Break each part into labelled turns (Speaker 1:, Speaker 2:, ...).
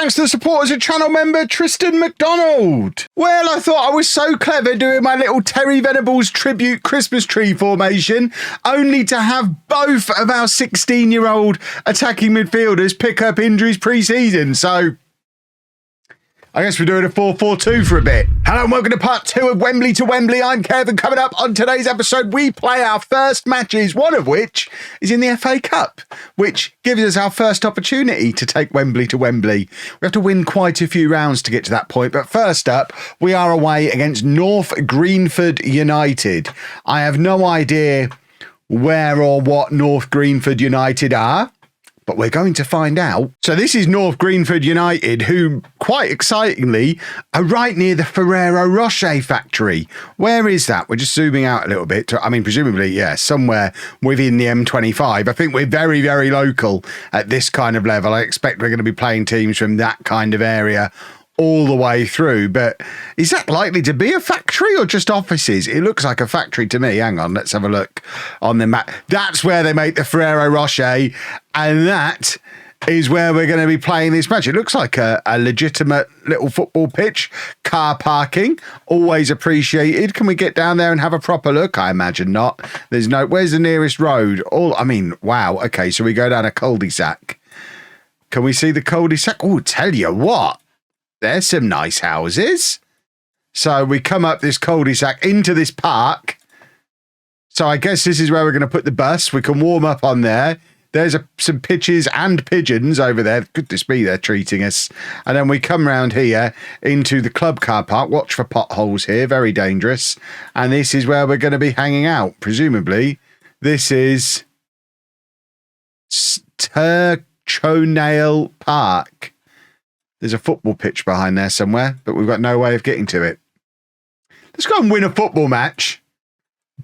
Speaker 1: Thanks to the support as a channel member, Tristan McDonald. Well, I thought I was so clever doing my little Terry Venables tribute Christmas tree formation, only to have both of our 16-year-old attacking midfielders pick up injuries pre-season. So I guess we're doing a 4-4-2 for a bit. Hello and welcome to part 2 of Wembley to Wembley. I'm Kev, and coming up on today's episode, we play our first matches, one of which is in the FA Cup, which gives us our first opportunity to take Wembley to Wembley. We have to win quite a few rounds to get to that point, but first up, we are away against North Greenford United. I have no idea where or what North Greenford United are, but we're going to find out. So this is North Greenford United, who, quite excitingly, are right near the Ferrero Rocher factory. Where is that? We're just zooming out a little bit. I mean, presumably, yeah, somewhere within the M25. I think we're very, very local at this kind of level. I expect we're going to be playing teams from that kind of area all the way through, but is that likely to be a factory or just offices? It looks like a factory to me. Hang on, let's have a look on the map. That's where they make the Ferrero Rocher, and that is where we're going to be playing this match. It looks like a legitimate little football pitch. Car parking, always appreciated. Can we get down there and have a proper look? I imagine not. There's no, where's the nearest road? I mean, wow. Okay, so we go down a cul-de-sac. Can we see the cul-de-sac? Oh, tell you what. There's some nice houses. So we come up this cul-de-sac into this park. So I guess this is where we're going to put the bus. We can warm up on there. There's some pitches and pigeons over there. Goodness me, they're treating us. And then we come round here into the club car park. Watch for potholes here. Very dangerous. And this is where we're going to be hanging out. Presumably, this is Tyrconnell Park. There's a football pitch behind there somewhere, but we've got no way of getting to it. Let's go and win a football match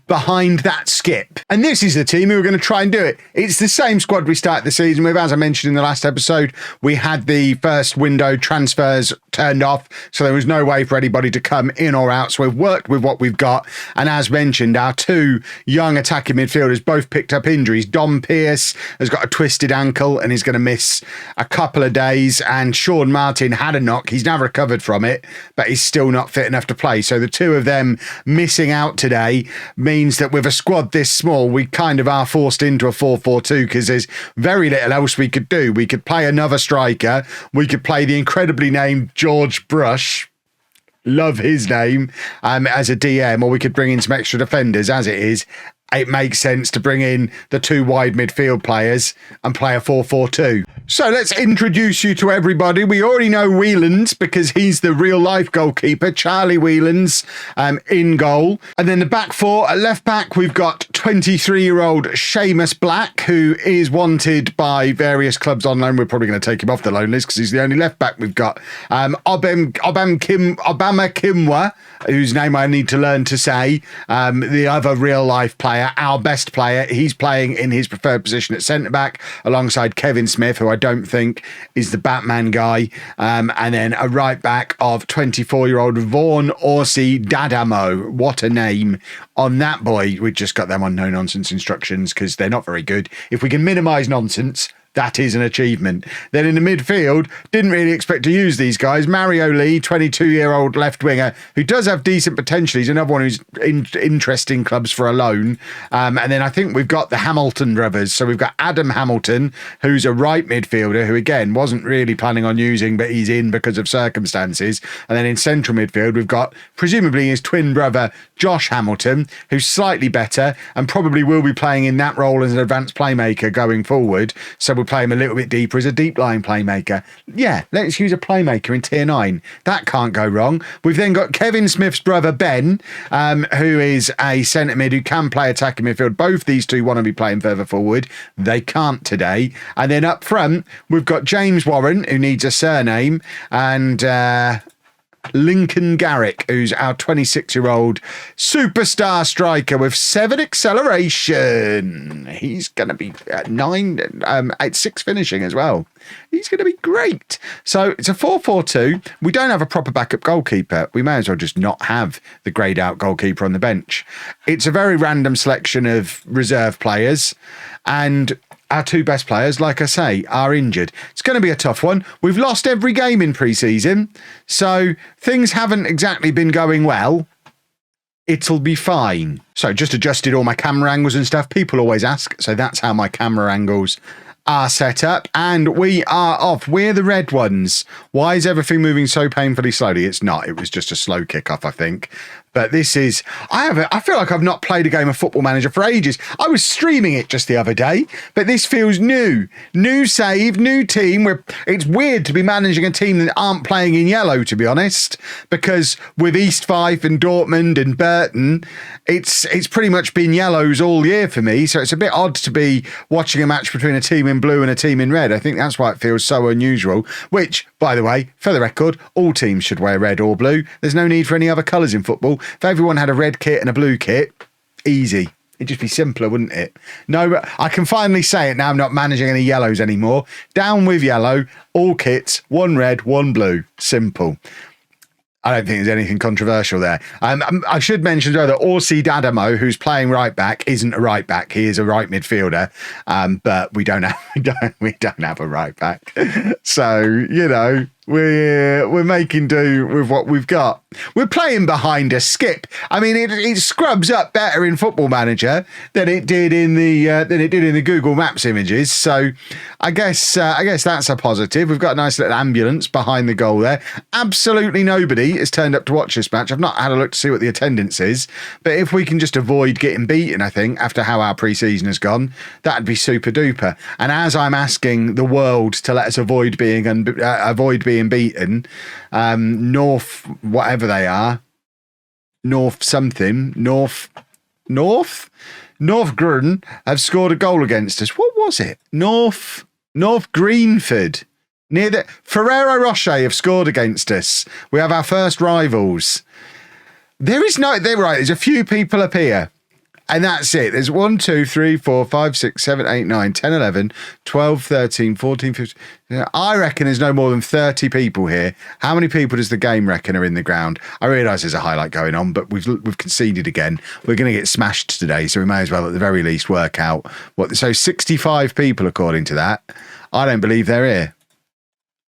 Speaker 1: behind that skip. And this is the team who are going to try and do it. It's the same squad we started the season with. As I mentioned in the last episode, we had the first window transfers turned off, so there was no way for anybody to come in or out. So we've worked with what we've got. And as mentioned, our two young attacking midfielders both picked up injuries. Dom Pearce has got a twisted ankle and is going to miss a couple of days. And Sean Martin had a knock. He's now recovered from it, but he's still not fit enough to play. So the two of them missing out today means that with a squad this small, we kind of are forced into a 4-4-2 because there's very little else we could do. We could play another striker. We could play the incredibly named George Brush. Love his name, as a DM, or we could bring in some extra defenders. As it is, it makes sense to bring in the two wide midfield players and play a 4-4-2. So let's introduce you to everybody. We already know Whelan's because he's the real life goalkeeper. Charlie Whelan's in goal. And then the back four, at left back, we've got 23-year-old Seamus Black, who is wanted by various clubs on loan. We're probably going to take him off the loan list because he's the only left back we've got. Obama Kimwa, whose name I need to learn to say, the other real life player, our best player. He's playing in his preferred position at centre back alongside Kevin Smith, who I don't think is the Batman guy. And then a right back of 24-year-old Vaughan Orsi Dadamo. What a name on that boy. We just got them on no nonsense instructions because they're not very good. If we can minimise nonsense, that is an achievement. Then in the midfield, didn't really expect to use these guys. Mario Lee, 22-year-old left winger, who does have decent potential. He's another one who's interesting clubs for a loan. And then I think we've got the Hamilton brothers. So we've got Adam Hamilton, who's a right midfielder, who again wasn't really planning on using, but he's in because of circumstances. And then in central midfield, we've got presumably his twin brother, Josh Hamilton, who's slightly better and probably will be playing in that role as an advanced playmaker going forward. So we'll play him a little bit deeper as a deep line playmaker. Yeah, let's use a playmaker in tier 9. That can't go wrong. We've then got Kevin Smith's brother Ben, who is a centre mid who can play attacking midfield. Both these two want to be playing further forward. They can't today. And then up front, we've got James Warren, who needs a surname, and Lincoln Garrick, who's our 26-year-old superstar striker with 7 acceleration. He's going to be at 6 finishing as well. He's going to be great. So it's a 4-4-2. We don't have a proper backup goalkeeper. We may as well just not have the greyed out goalkeeper on the bench. It's a very random selection of reserve players. And our two best players, like I say, are injured. It's going to be a tough one. We've lost every game in pre-season, so things haven't exactly been going well. It'll be fine. So just adjusted all my camera angles and stuff. People always ask, so that's how my camera angles are set up, and we are off. We're the red ones. Why is everything moving so painfully slowly? It's not. It was just a slow kickoff, I think. But this is, I feel like I've not played a game of Football Manager for ages. I was streaming it just the other day, but this feels new. New save, new team. It's weird to be managing a team that aren't playing in yellow, to be honest, because with East Fife and Dortmund and Burton, it's pretty much been yellows all year for me. So it's a bit odd to be watching a match between a team in blue and a team in red. I think that's why it feels so unusual, which, by the way, for the record, all teams should wear red or blue. There's no need for any other colours in football. If everyone had a red kit and a blue kit, easy. It'd just be simpler, wouldn't it? No, I can finally say it now. I'm not managing any yellows anymore. Down with yellow, all kits, one red, one blue. Simple. I don't think there's anything controversial there. I should mention as well that Orsi Dadamo, who's playing right back, isn't a right back. He is a right midfielder, but we don't have a right back. So you know, we're making do with what we've got. We're playing behind a skip. I mean, it scrubs up better in Football Manager than it did in the Google Maps images. So I guess that's a positive. We've got a nice little ambulance behind the goal there. Absolutely nobody has turned up to watch this match. I've not had a look to see what the attendance is, but if we can just avoid getting beaten, I think after how our pre-season has gone, that'd be super duper. And as I'm asking the world to let us avoid being beaten, North whatever they are, North Grun have scored a goal against us. What was it? North Greenford. Near the Ferrero Rocher have scored against us. We have our first rivals. They're right. There's a few people up here. And that's it. There's 1, 2, 3, 4, 5, 6, 7, 8, 9, 10, 11, 12, 13, 14, 15. I reckon there's no more than 30 people here. How many people does the game reckon are in the ground? I realise there's a highlight going on, but we've conceded again. We're going to get smashed today, so we may as well at the very least work out what. So 65 people according to that. I don't believe they're here.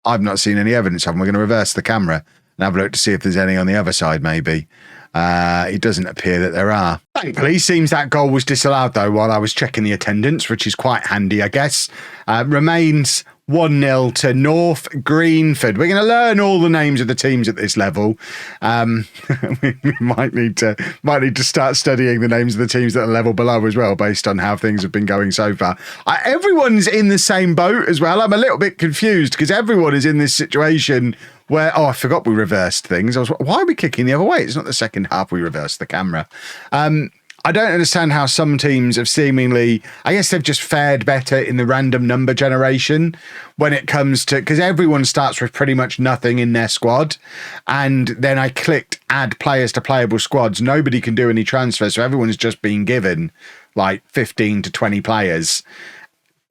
Speaker 1: I've not seen any evidence of them. We're going to reverse the camera and have a look to see if there's any on the other side, maybe. It doesn't appear that there are. Thankfully, seems that goal was disallowed, though, while I was checking the attendance, which is quite handy, I guess. Remains 1-0 to North Greenford. We're going to learn all the names of the teams at this level. We might need to start studying the names of the teams that are level below as well, based on how things have been going so far. Everyone's in the same boat as well. I'm a little bit confused because everyone is in this situation where, I forgot we reversed things. Why are we kicking the other way? It's not the second half we reversed the camera. I don't understand how some teams have seemingly, I guess they've just fared better in the random number generation when it comes to, because everyone starts with pretty much nothing in their squad. And then I clicked add players to playable squads. Nobody can do any transfers. So everyone's just been given like 15 to 20 players,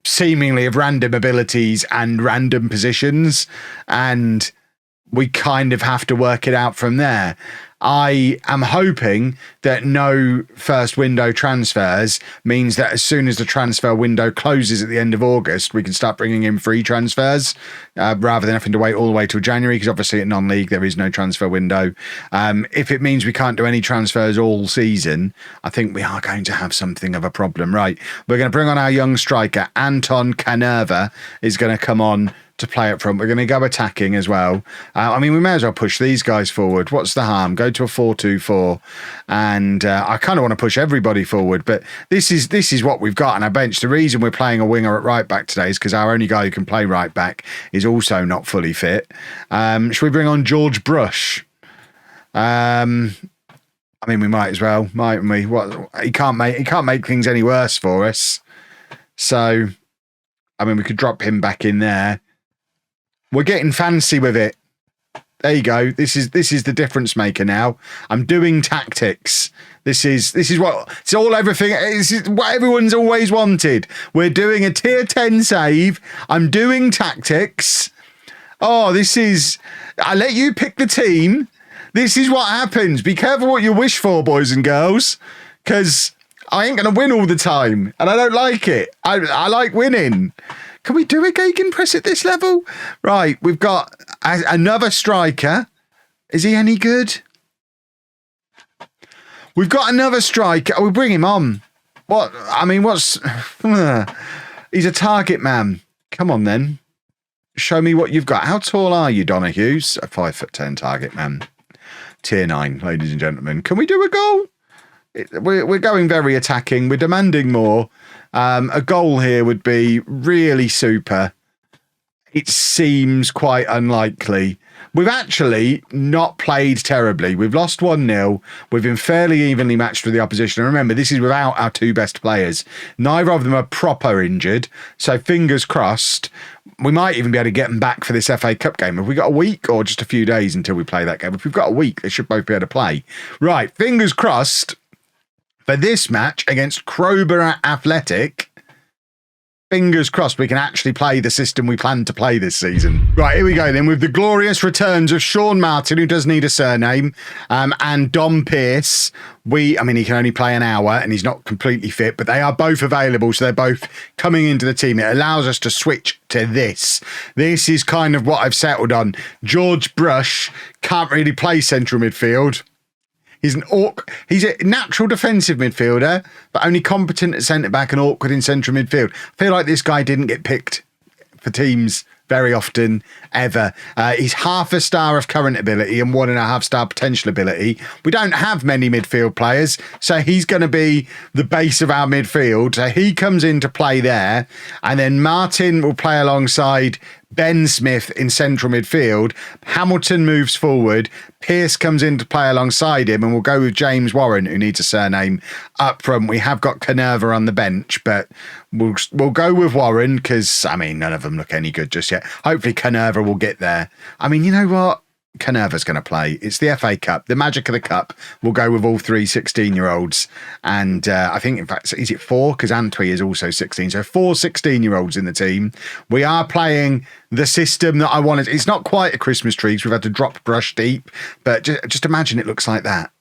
Speaker 1: seemingly of random abilities and random positions. And we kind of have to work it out from there. I am hoping that no first window transfers means that as soon as the transfer window closes at the end of August, we can start bringing in free transfers rather than having to wait all the way till January, because obviously at non-league there is no transfer window. If it means we can't do any transfers all season, I think we are going to have something of a problem. Right, we're going to bring on our young striker. Anton Canerva is going to come on to play up front. We're going to go attacking as well. I mean, we may as well push these guys forward. What's the harm? Go to a 4-2-4. And I kind of want to push everybody forward, but this is what we've got on our bench. The reason we're playing a winger at right back today is because our only guy who can play right back is also not fully fit. Should we bring on George Brush? I mean, we might as well, mightn't we? He can't make things any worse for us. So, I mean, we could drop him back in there. We're getting fancy with it. There you go. This is the difference maker now. I'm doing tactics. This is what it's all everything. This is what everyone's always wanted. We're doing a tier 10 save. I'm doing tactics. Oh, I let you pick the team. This is what happens. Be careful what you wish for, boys and girls, because I ain't going to win all the time, and I don't like it. I like winning. Can we do a gegenpress at this level? Right, we've got another striker. Is he any good? We've got another striker. Oh, we bring him on. What? I mean, what's... He's a target man. Come on, then. Show me what you've got. How tall are you, Donahue's? A 5'10" target man. Tier 9, ladies and gentlemen. Can we do a goal? We're going very attacking. We're demanding more. A goal here would be really super. It seems quite unlikely. We've actually not played terribly. We've lost 1-0. We've been fairly evenly matched with the opposition. And remember, this is without our two best players. Neither of them are proper injured. So fingers crossed. We might even be able to get them back for this FA Cup game. Have we got a week or just a few days until we play that game? If we've got a week, they should both be able to play. Right, fingers crossed for this match against Crowborough Athletic. Fingers crossed we can actually play the system we plan to play this season. Right, here we go then with the glorious returns of Sean Martin, who does need a surname, and Dom Pearce. I mean, he can only play an hour and he's not completely fit, but they are both available, so they're both coming into the team. It allows us to switch to this. This is kind of what I've settled on. George Brush can't really play central midfield. He's a natural defensive midfielder, but only competent at centre-back and awkward in central midfield. I feel like this guy didn't get picked for teams very often, ever. He's half a star of current ability and 1.5 star potential ability. We don't have many midfield players, so he's going to be the base of our midfield. So he comes into play there, and then Martin will play alongside Ben Smith in central midfield. Hamilton moves forward. Pearce comes in to play alongside him, and we'll go with James Warren, who needs a surname, up front. We have got Canerva on the bench, but we'll go with Warren because, I mean, none of them look any good just yet. Hopefully Canerva will get there. I mean, you know what? Canerva's going to play. It's the FA Cup, the magic of the cup. We'll go with all 3 16-year-olds. And I think, in fact, is it 4? Because Antwi is also 16. So 4 16-year-olds in the team. We are playing the system that I wanted. It's not quite a Christmas tree because we've had to drop brush deep. But just imagine it looks like that.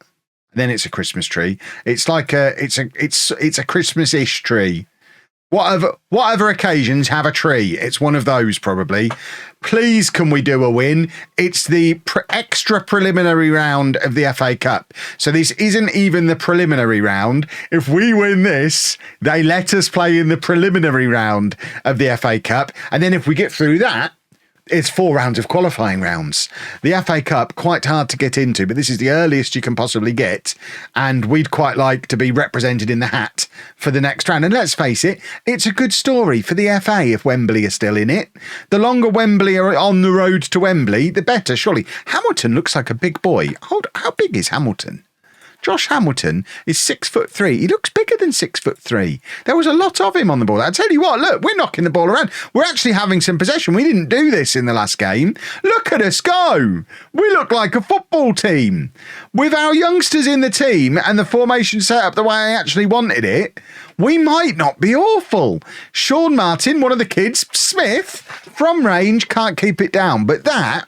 Speaker 1: Then it's a Christmas tree. It's like it's a Christmas-ish tree. Whatever occasions have a tree. It's one of those probably. Please, can we do a win? It's the extra preliminary round of the FA Cup. So this isn't even the preliminary round. If we win this, they let us play in the preliminary round of the FA Cup. And then if we get through that, it's 4 rounds of qualifying rounds. The FA Cup, quite hard to get into, but this is the earliest you can possibly get. And we'd quite like to be represented in the hat for the next round. And let's face it, it's a good story for the FA if Wembley are still in it. The longer Wembley are on the road to Wembley, the better, surely. Hamilton looks like a big boy. How big is Hamilton? Josh Hamilton is 6'3". He looks bigger than 6'3". There was a lot of him on the ball. I tell you what, look, we're knocking the ball around. We're actually having some possession. We didn't do this in the last game. Look at us go. We look like a football team. With our youngsters in the team and the formation set up the way I actually wanted it, we might not be awful. Sean Martin, one of the kids, Smith, from range, can't keep it down. But that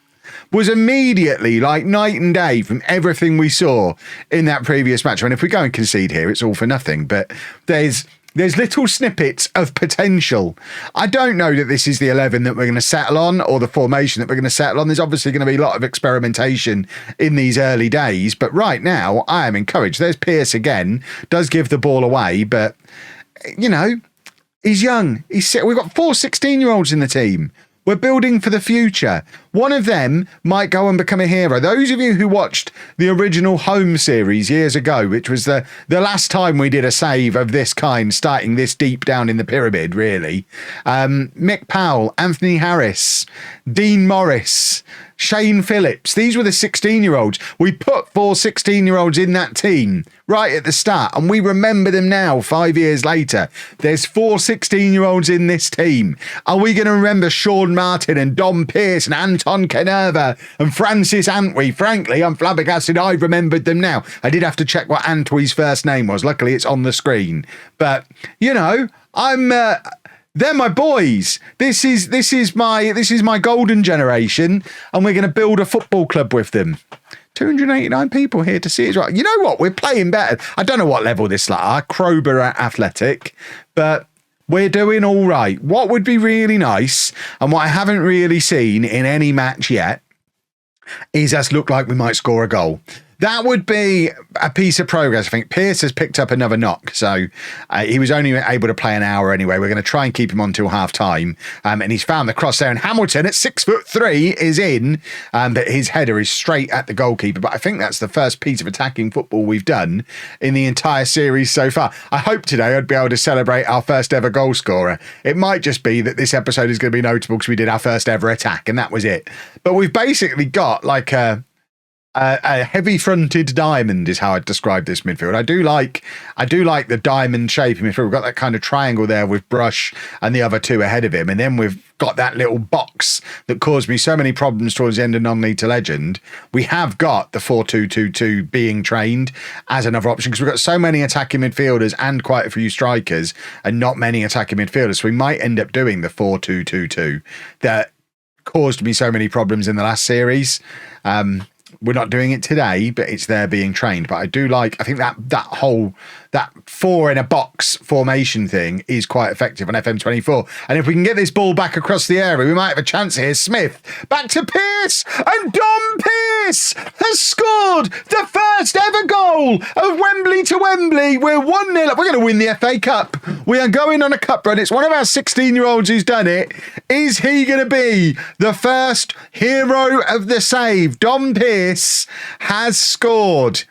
Speaker 1: was immediately like night and day from everything we saw in that previous match. I mean, if we go and concede here, it's all for nothing, but there's little snippets of potential. I don't know that this is the 11 that we're going to settle on or the formation that we're going to settle on. There's obviously going to be a lot of experimentation in these early days, but right now I am encouraged. There's Pearce again, does give the ball away, but, you know, he's young. We've got 4 16-year-olds in the team. We're building for the future. One of them might go and become a hero. Those of you who watched the original Home series years ago, which was the last time we did a save of this kind, starting this deep down in the pyramid, really. Mick Powell, Anthony Harris, Dean Morris, Shane Phillips. These were the 16-year-olds. We put 4 16-year-olds in that team right at the start, and we remember them now 5 years later. There's 4 16-year-olds in this team. Are we going to remember Sean Martin and Dom Pearce and Anton Canerva and Francis Antwi? Frankly, I'm flabbergasted I've remembered them now. I did have to check what Antwi's first name was. Luckily, it's on the screen. But, you know, they're my boys. This is my golden generation, and we're going to build a football club with them. 289 people here to see it as well. You know what? We're playing better. I don't know what level this is like. Crowbar Athletic, but we're doing all right. What would be really nice, and what I haven't really seen in any match yet, is us look like we might score a goal. That would be a piece of progress. I think Pierce has picked up another knock, so he was only able to play an hour anyway. We're going to try and keep him on till half time, and he's found the cross there. And Hamilton at 6'3" is in, but his header is straight at the goalkeeper. But I think that's the first piece of attacking football we've done in the entire series so far. I hope today I'd be able to celebrate our first ever goal scorer. It might just be that this episode is going to be notable because we did our first ever attack, and that was it. But we've basically got like a heavy-fronted diamond is how I'd describe this midfield. I do like the diamond shape in midfield. We've got that kind of triangle there with Brush and the other two ahead of him, and then we've got that little box that caused me so many problems towards the end of non-league to legend. We have got the 4-2-2-2 being trained as another option because we've got so many attacking midfielders and quite a few strikers and not many attacking midfielders, so we might end up doing the 4-2-2-2 that caused me so many problems in the last series. We're not doing it today, but it's there being trained. But I think that 4 in a box formation thing is quite effective on FM24. And if we can get this ball back across the area, we might have a chance here. Smith back to Pierce, and Dom Pierce has scored the first ever goal of Wembley to Wembley. We're 1-0. We're going to win the FA Cup. We are going on a cup run. It's one of our 16-year-olds who's done it. Is he going to be the first hero of the save? Dom Pierce has scored.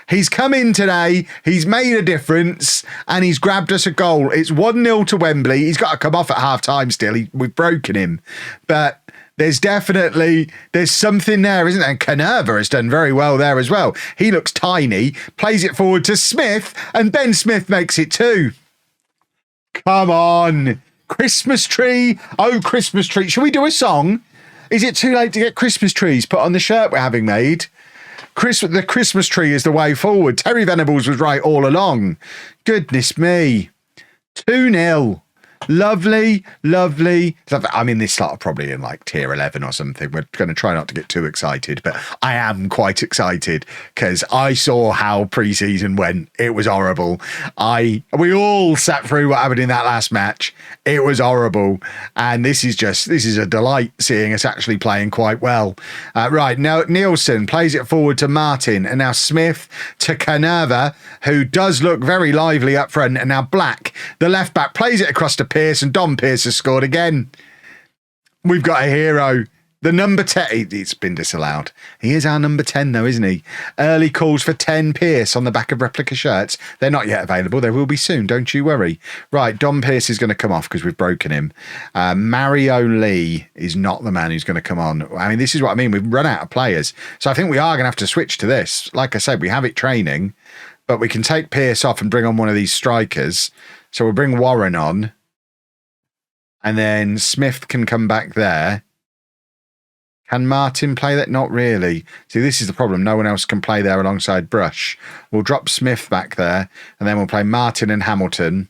Speaker 1: He's come in today, he's made a difference, and he's grabbed us a goal. It's 1-0 to Wembley. He's got to come off at half-time still. We've broken him. But there's something there, isn't there? And Canerva has done very well there as well. He looks tiny, plays it forward to Smith, and Ben Smith makes it 2. Come on. Christmas tree. Oh, Christmas tree. Shall we do a song? Is it too late to get Christmas trees put on the shirt we're having made? The Christmas tree is the way forward. Terry Venables was right all along. Goodness me. 2-0. Lovely, lovely. I mean, this slot are probably in like tier 11 or something. We're going to try not to get too excited, but I am quite excited because I saw how pre-season went. It was horrible. We all sat through what happened in that last match. It was horrible. And this is a delight seeing us actually playing quite well. Right, now Nielsen plays it forward to Martin, and now Smith to Canerva, who does look very lively up front, and now Black, the left back, plays it across to Pierce, and Dom Pierce has scored again. We've got a hero. The number 10, it's been disallowed. He is our number 10 though, isn't he? Early calls for 10 Pierce on the back of replica shirts. They're not yet available. They will be soon. Don't you worry. Right, Dom Pierce is going to come off because we've broken him. Mario Lee is not the man who's going to come on. I mean, this is what I mean. We've run out of players. So I think we are going to have to switch to this. Like I said, we have it training, but we can take Pierce off and bring on one of these strikers. So we'll bring Warren on. And then Smith can come back there. Can Martin play that? Not really. See, this is the problem. No one else can play there alongside Brush. We'll drop Smith back there, and then we'll play Martin and Hamilton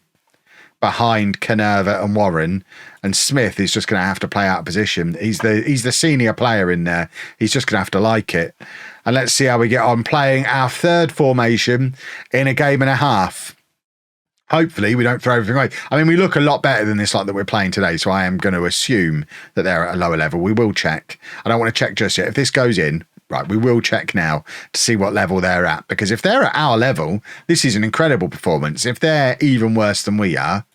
Speaker 1: behind Canerva and Warren. And Smith is just going to have to play out of position. He's the senior player in there. He's just going to have to like it. And let's see how we get on playing our third formation in a game and a half. Hopefully we don't throw everything away. I mean, we look a lot better than this lot that we're playing today, so I am going to assume that they're at a lower level. We will check. I don't want to check just yet. If this goes in, right, we will check now to see what level they're at. Because if they're at our level, this is an incredible performance. If they're even worse than we are,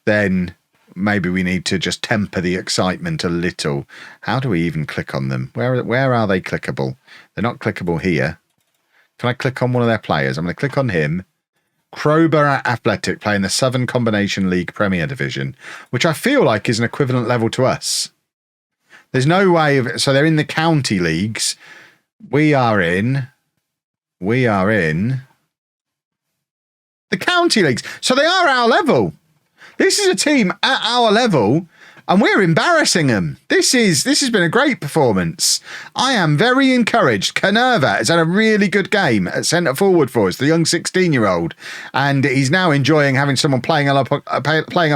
Speaker 1: then maybe we need to just temper the excitement a little. How do we even click on them? Where are they clickable? They're not clickable here. Can I click on one of their players? I'm going to click on him. Crowbar Athletic playing the Southern Combination League Premier Division, which I feel like is an equivalent level to us. There's no way of... So they're in the county leagues. We are in the county leagues. So they are our level. This is a team at our level. And we're embarrassing them. This has been a great performance. I am very encouraged. Canerva has had a really good game at centre forward for us, the young 16-year-old. And he's now enjoying having someone playing up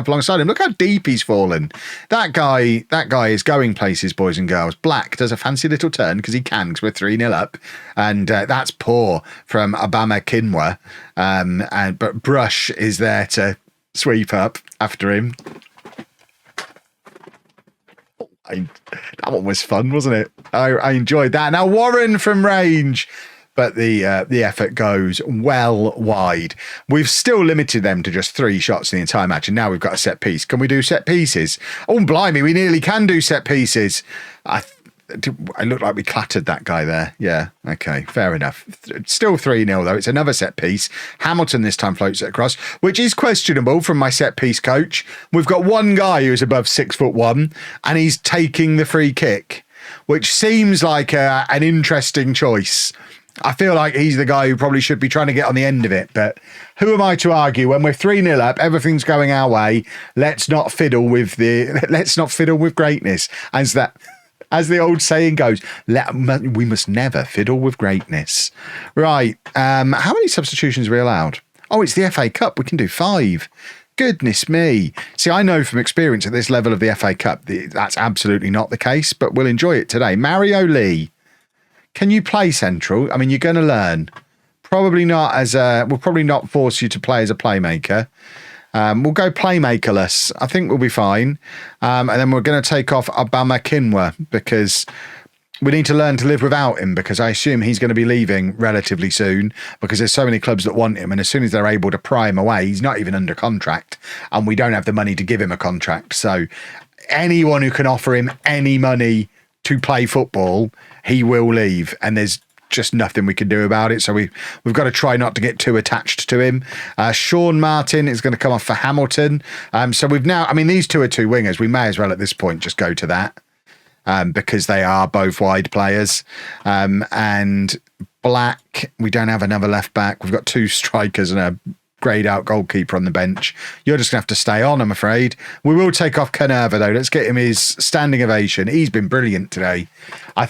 Speaker 1: alongside him. Look how deep he's fallen. That guy is going places, boys and girls. Black does a fancy little turn because he can, because we're 3-0 up. And that's poor from Obama Kinwa. But Brush is there to sweep up after him. That one was fun, wasn't it? I enjoyed that. Now Warren from range, but the effort goes well wide. We've still limited them to just 3 shots in the entire match, and now we've got a set piece. Can we do set pieces? Oh, blimey, we nearly can do set pieces. I look like we clattered that guy there. Yeah, okay, fair enough. Still 3-0 though. It's another set piece. Hamilton this time floats it across, which is questionable from my set piece coach. We've got one guy who's above 6'1", and he's taking the free kick, which seems like an interesting choice. I feel like he's the guy who probably should be trying to get on the end of it, but who am I to argue when we're 3-0 up, everything's going our way. Let's not fiddle with greatness. As the old saying goes, we must never fiddle with greatness. Right. How many substitutions are we allowed? Oh, it's the FA Cup. We can do 5. Goodness me. See, I know from experience at this level of the FA Cup, that's absolutely not the case, but we'll enjoy it today. Mario Lee, can you play central? I mean, you're going to learn. Probably not we'll probably not force you to play as a playmaker. We'll go playmakerless. I think we'll be fine. And then we're going to take off Obama Kinwa because we need to learn to live without him, because I assume he's going to be leaving relatively soon because there's so many clubs that want him. And as soon as they're able to pry him away, he's not even under contract and we don't have the money to give him a contract. So anyone who can offer him any money to play football, he will leave. And there's just nothing we can do about it. So we've got to try not to get too attached to him. Sean Martin is going to come off for Hamilton. So we've now, I mean, these two are 2 wingers. We may as well at this point just go to that because they are both wide players. And Black, we don't have another left back. We've got 2 strikers and a greyed out goalkeeper on the bench. You're just going to have to stay on, I'm afraid. We will take off Canerva though. Let's get him his standing ovation. He's been brilliant today. I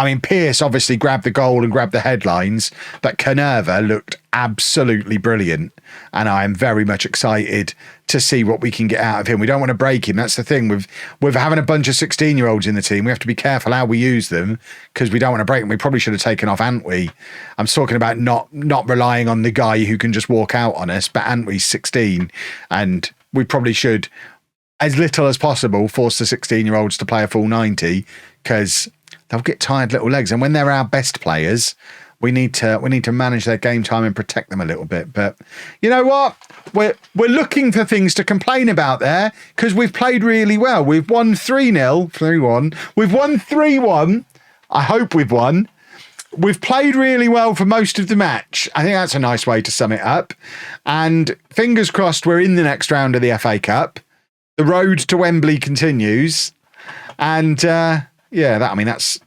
Speaker 1: mean, Pearce obviously grabbed the goal and grabbed the headlines, but Canerva looked absolutely brilliant. And I am very much excited to see what we can get out of him. We don't want to break him. That's the thing with having a bunch of 16-year-olds in the team. We have to be careful how we use them because we don't want to break them. We probably should have taken off Antwi. I'm talking about not relying on the guy who can just walk out on us, but Antwi's 16 and we probably should, as little as possible, force the 16-year-olds to play a full 90 because they'll get tired little legs. And when they're our best players, we need to manage their game time and protect them a little bit. But you know what? We're looking for things to complain about there because we've played really well. We've won 3-0, 3-1. We've won 3-1. I hope we've won. We've played really well for most of the match. I think that's a nice way to sum it up. And fingers crossed we're in the next round of the FA Cup. The road to Wembley continues. And that's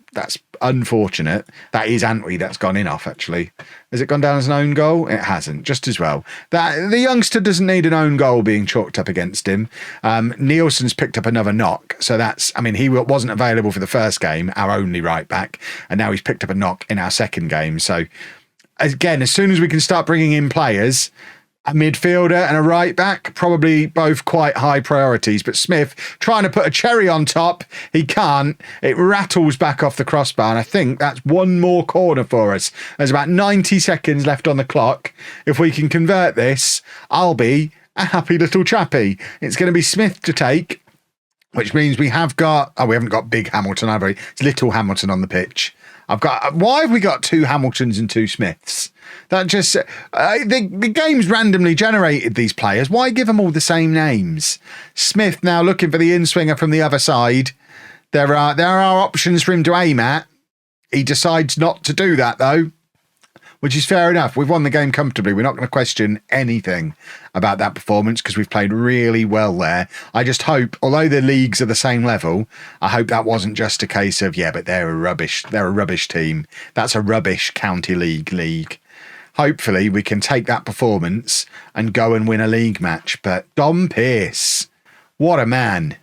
Speaker 1: unfortunate. That is Antwi that's gone in off, actually. Has it gone down as an own goal? It hasn't, just as well. The youngster doesn't need an own goal being chalked up against him. Nielsen's picked up another knock. So he wasn't available for the first game, our only right back, and now he's picked up a knock in our second game. So again, as soon as we can start bringing in players, a midfielder and a right back, probably both quite high priorities. But Smith trying to put a cherry on top, he can't. It rattles back off the crossbar, and I think that's one more corner for us. There's about 90 seconds left on the clock. If we can convert this, I'll be a happy little chappy. It's going to be Smith to take, which means we haven't got big Hamilton, have we? It's little Hamilton on the pitch. Why have we got 2 Hamiltons and 2 Smiths? That just the game's randomly generated these players. Why give them all the same names? Smith now looking for the in-swinger from the other side. There are options for him to aim at. He decides not to do that though, which is fair enough. We've won the game comfortably. We're not going to question anything about that performance because we've played really well there. I just hope, although the leagues are the same level, I hope that wasn't just a case of, but they're a rubbish team. That's a rubbish county league. Hopefully we can take that performance and go and win a league match. But Dom Pearce, what a man.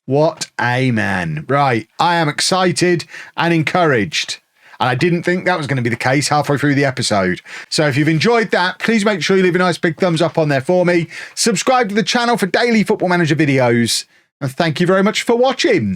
Speaker 1: What a man. Right, I am excited and encouraged. And I didn't think that was going to be the case halfway through the episode. So if you've enjoyed that, please make sure you leave a nice big thumbs up on there for me. Subscribe to the channel for daily Football Manager videos. And thank you very much for watching.